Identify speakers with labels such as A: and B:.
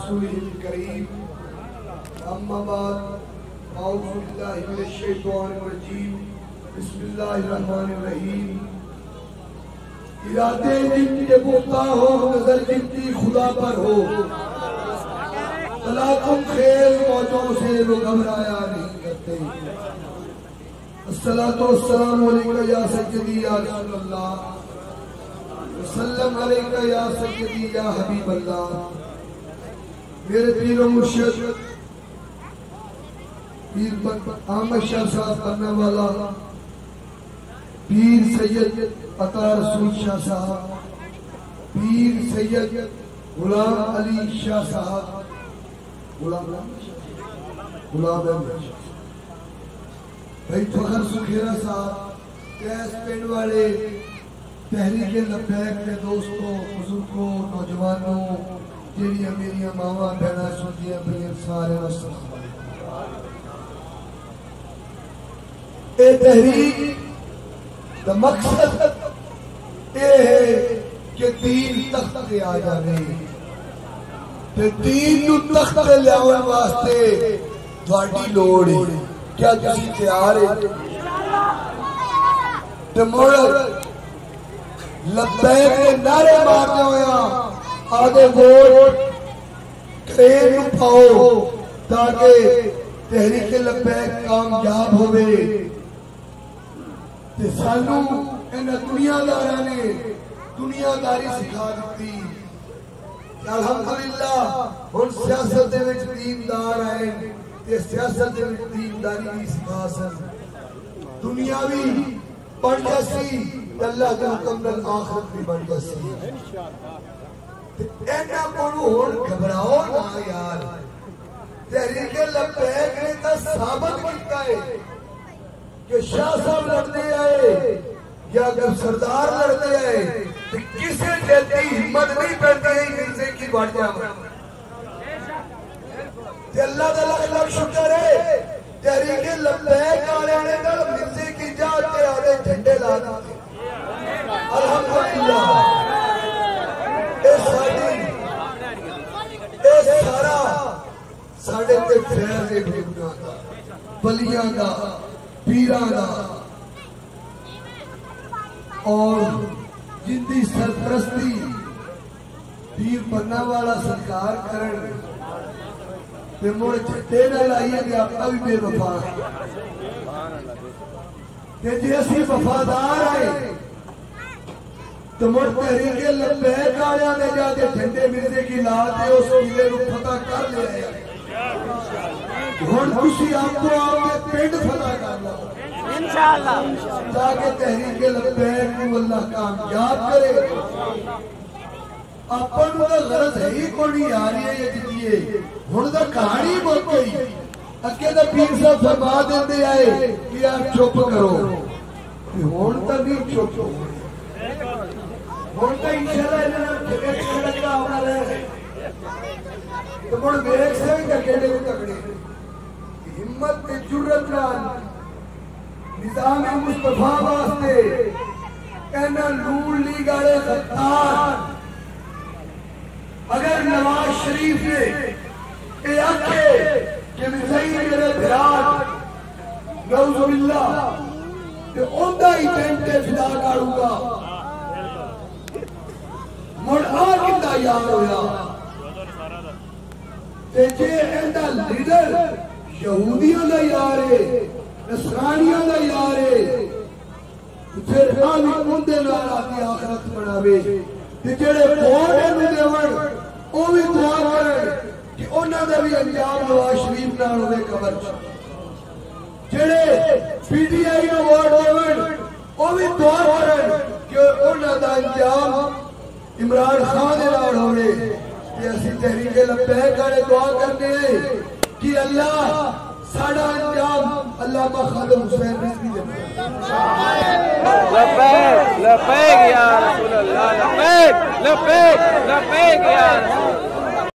A: رسوله الكريم أما بعد أعوذ بالله من الشيطان الرجيم بسم الله الرحمن الرحيم ارادے جن کے پختہ ہو نظر جن کی خدا پر ہو طلاقم خیل موجوں سے وہ گھبرایا نہیں کرتے الصلاة والسلام علیکہ یا سیدی یا رسول اللہ وسلم علیکہ یا سیدی یا حبیب اللہ میرے پیر و مرشد پیر احمد شاہ صاحب بننے والا پیر سید عطا رسول شاہ صاحب پیر سید غلام علی شاہ صاحب غلام احمد شاہ بھائی فخر سکھیرہ صاحب کیس پینڈ والے تحریک لبیک کے دوستوں بزرگوں نوجوانوں جیڑیاں میریاں ماواں بہناں سنتیاں بھائیاں سارے وسط اے تحریک دا مقصد یہ ہے کہ دین تخت پہ آ جانے تے دین نو تخت پہ لیاون واسطے تہاڈی لوڑ ہے کیا تسی تیار ہے تے مڑ لبیک کے نعرے مارتے ہویا آدھے ووٹ کرین نو پاؤ تاکہ تحریک لبیک کامیاب ہوئے تے سانو انہاں دنیا داراں نے دنیا داری سکھا دیتی الحمدللہ ہن سیاست دے وچ دیندار آئے تے سیاست دے وچ دینداری بھی سکھا سن دنیاوی بن جاسی اللہ کے حکم نال آخرت بھی بن جاسی اینا کونو ہن گھبراؤ نہ یار تحریک لبیک نے تا ثابت کیتا ہے کہ شاہ صاحب لڑتے آئے یا اگر سردار لڑتے آئے تو کسے جلدی ہمت نہیں پڑتی ہے مرزے کی بڑھ جاؤں کہ اللہ تعالیٰ شکر ہے تحریک لبیک آنے آنے دل مرزے کی جاتے آنے جھنڈے لانا الحمدللہ اے سارا ساڑھے تے فیض بھیگنا دا بلیاں دا پیران دا اور جن دی سرپرستی پیر بننا والا سرکار کرن تے موڑ چھٹے نہ لائیے کہ آپ بھی بے وفا ہے کہ جیسی وفادار آئے تو موڑ تحریک لبیک آیا نے جاتے جھنڈے مرزے کی لاتے اس قلعے رو فتح کر لے آئے ہن خوشی آپ کو آپ کے پینڈ فتح کر لو انشاءاللہ تاکہ تحریک لبیک کو اللہ کامیاب کرے اپن وہ غرض ہے ہی کوئی آ رہی ہے یہ جتیے ہن دا کہانی بہت گئی اکے دا پیر صاحب فرما دیندے آئے کہ آپ چپ کرو ہن تا نہیں چپ ہن تا انشاءاللہ انہاں ایک سڑک کا آنا رہے تو مڑ بیک سے بھی تکیڑے کو تکڑے ہمت تے جرت نال نظام مصطفیٰ واسطے کہنا نور لیگ والے غدار اگر نواز شریف نے اے آکھے کہ مزئی میرے بھرات نعوذ باللہ کہ اوندا ہی ٹینٹے فدا کاروں گا مڑ آکندہ یاد ہویا تے جے اندہ لیڈر یہودیوں دا یارے نصرانیوں دا یارے پھر آمی اندے نارا کی آخرت بناوے تے جڑے بوڑے نو دیوڑ او بھی دعا کرے کہ انہاں دا بھی انجام نواز شریف نال ہوئے قبر جڑے P T I know vote دیوڑ او بھی دعا کرے کہ انہاں دا انجام عمران خان دے نال ہوئے کہ اسی تحریک لبیک والے دعا کرنے کہ اللہ ساڑھا انجام علامہ خادم حسین رضوی دے
B: لبیک لبیک یا رسول اللہ لبیک لبیک لبیک یا رسول اللہ